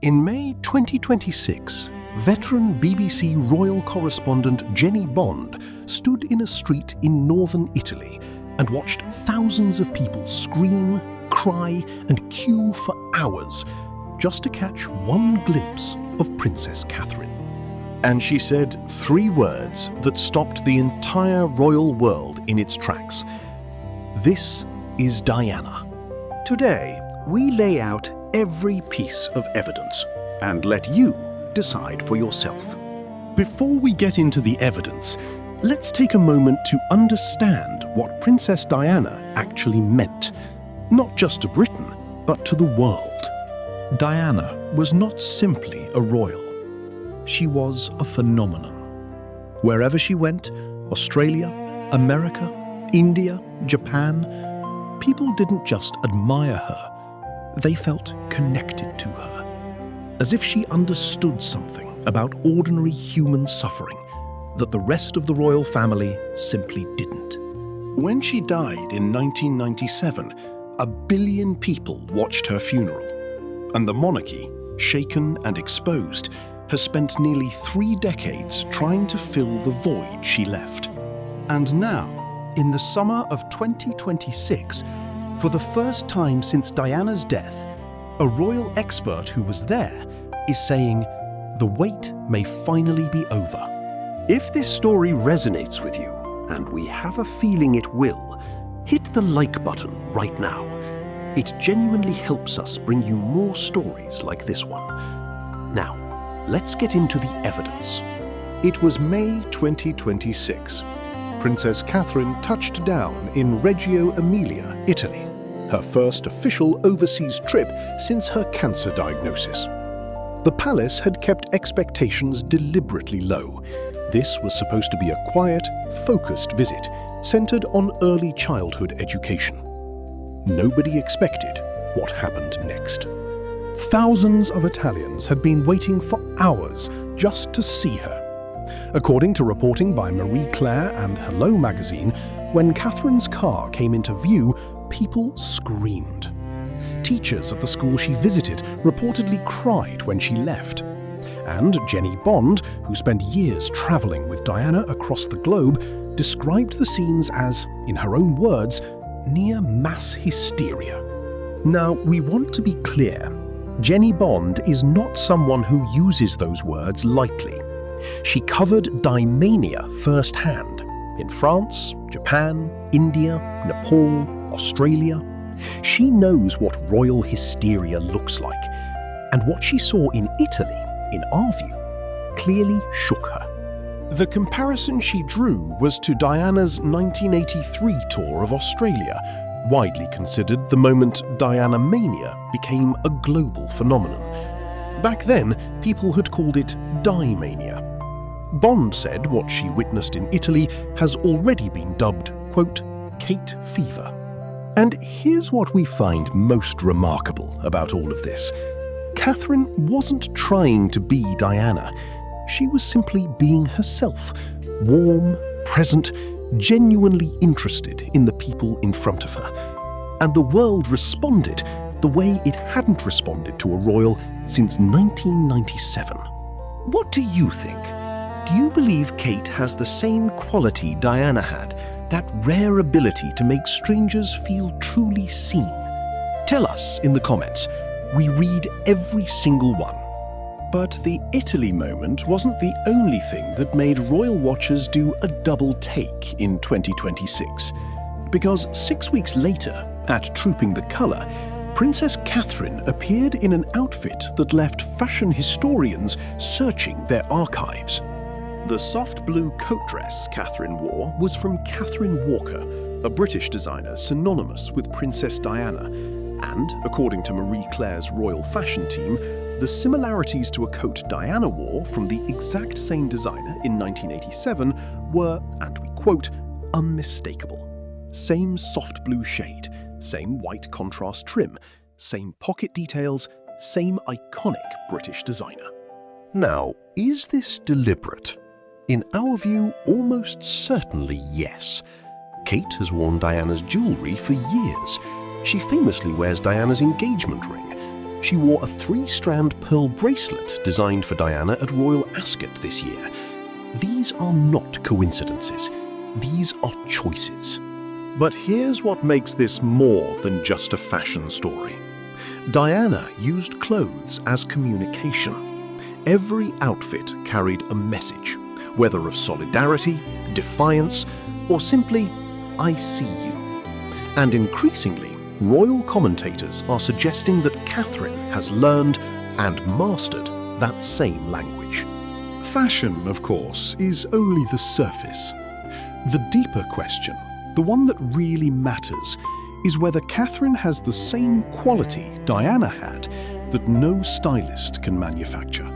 In May 2026, veteran BBC royal correspondent Jennie Bond stood in a street in northern Italy and watched thousands of people scream, cry, and queue for hours just to catch one glimpse of Princess Catherine. And she said 3 words that stopped the entire royal world in its tracks. This is Diana. Today, we lay out every piece of evidence and let you decide for yourself. Before we get into the evidence, let's take a moment to understand what Princess Diana actually meant, not just to Britain, but to the world. Diana was not simply a royal. She was a phenomenon. Wherever she went, Australia, America, India, Japan, people didn't just admire her, they felt connected to her, as if she understood something about ordinary human suffering that the rest of the royal family simply didn't. When she died in 1997, 1 billion people watched her funeral, and the monarchy, shaken and exposed, has spent nearly 3 decades trying to fill the void she left. And now, in the summer of 2026, for the first time since Diana's death, a royal expert who was there is saying the wait may finally be over. If this story resonates with you, and we have a feeling it will, hit the like button right now. It genuinely helps us bring you more stories like this one. Now, let's get into the evidence. It was May 2026. Princess Catherine touched down in Reggio Emilia, Italy, her first official overseas trip since her cancer diagnosis. The palace had kept expectations deliberately low. This was supposed to be a quiet, focused visit, centered on early childhood education. Nobody expected what happened next. Thousands of Italians had been waiting for hours just to see her. According to reporting by Marie Claire and Hello magazine, when Catherine's car came into view, people screamed. Teachers at the school she visited reportedly cried when she left. And Jennie Bond, who spent years traveling with Diana across the globe, described the scenes as, in her own words, near mass hysteria. Now, we want to be clear. Jennie Bond is not someone who uses those words lightly. She covered Dimania firsthand in France, Japan, India, Nepal, Australia. She knows what royal hysteria looks like, and what she saw in Italy, in our view, clearly shook her. The comparison she drew was to Diana's 1983 tour of Australia, widely considered the moment Diana mania became a global phenomenon. Back then, people had called it Di-mania. Bond said what she witnessed in Italy has already been dubbed, quote, Kate fever. And here's what we find most remarkable about all of this. Catherine wasn't trying to be Diana. She was simply being herself, warm, present, genuinely interested in the people in front of her. And the world responded the way it hadn't responded to a royal since 1997. What do you think? Do you believe Kate has the same quality Diana had, that rare ability to make strangers feel truly seen? Tell us in the comments. We read every single one. But the Italy moment wasn't the only thing that made royal watchers do a double take in 2026. Because 6 weeks later, at Trooping the Colour, Princess Catherine appeared in an outfit that left fashion historians searching their archives. The soft blue coat dress Catherine wore was from Catherine Walker, a British designer synonymous with Princess Diana. And, according to Marie Claire's royal fashion team, the similarities to a coat Diana wore from the exact same designer in 1987 were, and we quote, unmistakable. Same soft blue shade, same white contrast trim, same pocket details, same iconic British designer. Now, is this deliberate? In our view, almost certainly yes. Kate has worn Diana's jewellery for years. She famously wears Diana's engagement ring. She wore a 3-strand pearl bracelet designed for Diana at Royal Ascot this year. These are not coincidences. These are choices. But here's what makes this more than just a fashion story. Diana used clothes as communication. Every outfit carried a message, whether of solidarity, defiance, or simply, I see you. And increasingly, royal commentators are suggesting that Catherine has learned and mastered that same language. Fashion, of course, is only the surface. The deeper question, the one that really matters, is whether Catherine has the same quality Diana had that no stylist can manufacture.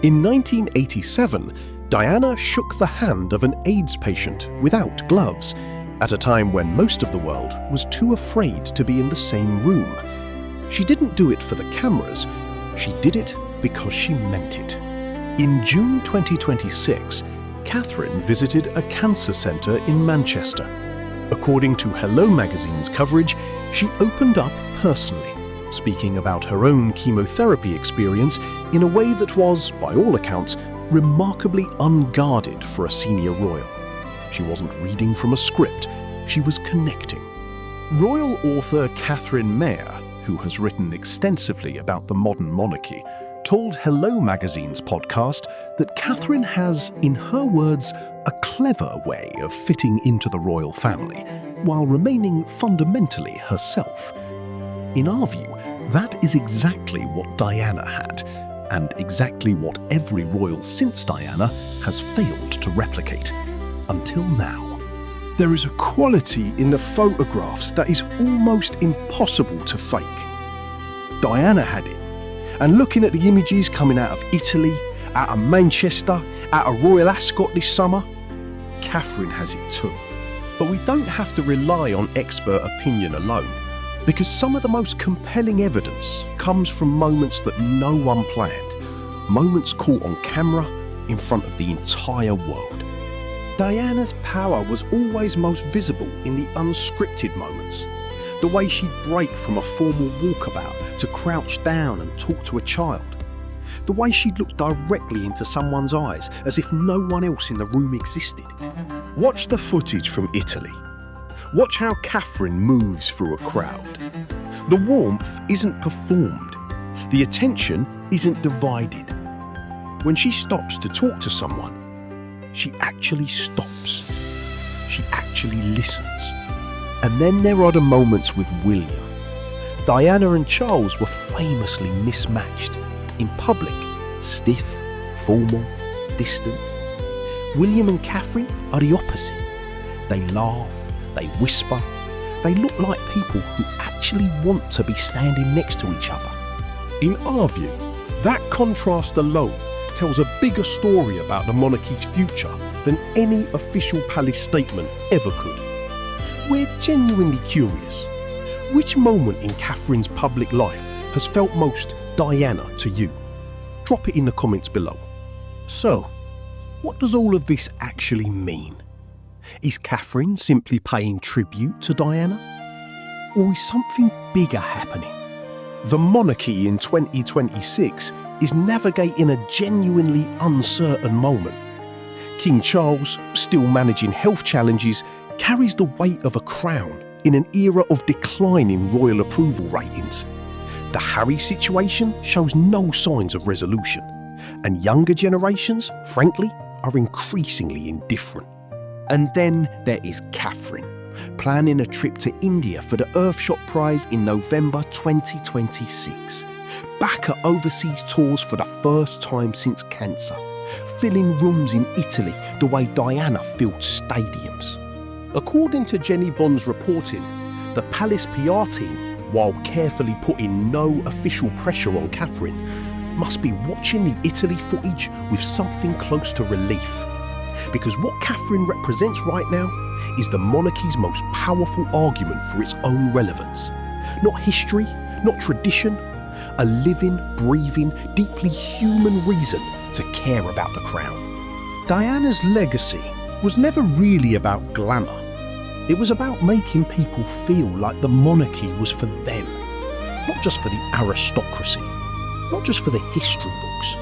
In 1987, Diana shook the hand of an AIDS patient without gloves, at a time when most of the world was too afraid to be in the same room. She didn't do it for the cameras, she did it because she meant it. In June 2026, Catherine visited a cancer centre in Manchester. According to Hello magazine's coverage, she opened up personally, speaking about her own chemotherapy experience in a way that was, by all accounts, remarkably unguarded for a senior royal. She wasn't reading from a script, she was connecting. Royal author Catherine Mayer, who has written extensively about the modern monarchy, told Hello magazine's podcast that Catherine has, in her words, a clever way of fitting into the royal family, while remaining fundamentally herself. In our view, that is exactly what Diana had, and exactly what every royal since Diana has failed to replicate. Until now. There is a quality in the photographs that is almost impossible to fake. Diana had it, and looking at the images coming out of Italy, out of Manchester, out of Royal Ascot this summer, Catherine has it too. But we don't have to rely on expert opinion alone, because some of the most compelling evidence comes from moments that no one planned, moments caught on camera in front of the entire world. Diana's power was always most visible in the unscripted moments. The way she'd break from a formal walkabout to crouch down and talk to a child. The way she'd look directly into someone's eyes as if no one else in the room existed. Watch the footage from Italy. Watch how Catherine moves through a crowd. The warmth isn't performed. The attention isn't divided. When she stops to talk to someone, she actually stops. She actually listens. And then there are the moments with William. Diana and Charles were famously mismatched. In public, stiff, formal, distant. William and Catherine are the opposite. They laugh, they whisper, they look like people who actually want to be standing next to each other. In our view, that contrast alone tells a bigger story about the monarchy's future than any official palace statement ever could. We're genuinely curious. Which moment in Catherine's public life has felt most Diana to you? Drop it in the comments below. So, what does all of this actually mean? Is Catherine simply paying tribute to Diana? Or is something bigger happening? The monarchy in 2026 is navigating a genuinely uncertain moment. King Charles, still managing health challenges, carries the weight of a crown in an era of declining royal approval ratings. The Harry situation shows no signs of resolution, and younger generations, frankly, are increasingly indifferent. And then there is Catherine, planning a trip to India for the Earthshot Prize in November 2026. Back at overseas tours for the first time since cancer, filling rooms in Italy the way Diana filled stadiums. According to Jennie Bond's reporting, the palace PR team, while carefully putting no official pressure on Catherine, must be watching the Italy footage with something close to relief. Because what Catherine represents right now is the monarchy's most powerful argument for its own relevance. Not history, not tradition, a living, breathing, deeply human reason to care about the crown. Diana's legacy was never really about glamour. It was about making people feel like the monarchy was for them. not just for the aristocracy, not just for the history books,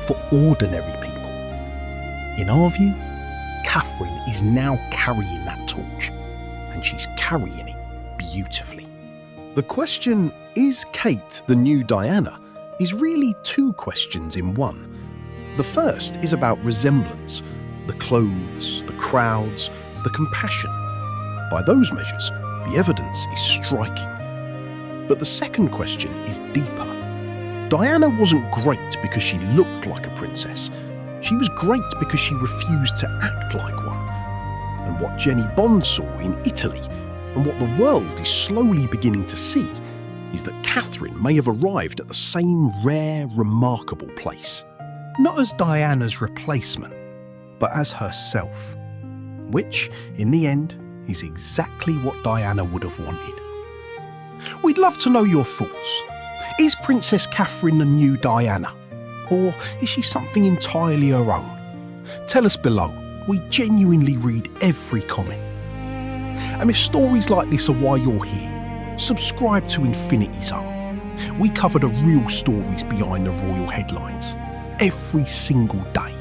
for ordinary people. In our view, Catherine is now carrying that torch, and she's carrying it beautifully. The question, is Kate the new Diana, is really two questions in one. The first is about resemblance, the clothes, the crowds, the compassion. By those measures, the evidence is striking. But the second question is deeper. Diana wasn't great because she looked like a princess. She was great because she refused to act like one. And what Jennie Bond saw in Italy, and what the world is slowly beginning to see, is that Catherine may have arrived at the same rare, remarkable place. Not as Diana's replacement, but as herself. Which, in the end, is exactly what Diana would have wanted. We'd love to know your thoughts. Is Princess Catherine the new Diana? Or is she something entirely her own? Tell us below. We genuinely read every comment. And if stories like this are why you're here, subscribe to Infinity Zone. We cover the real stories behind the royal headlines every single day.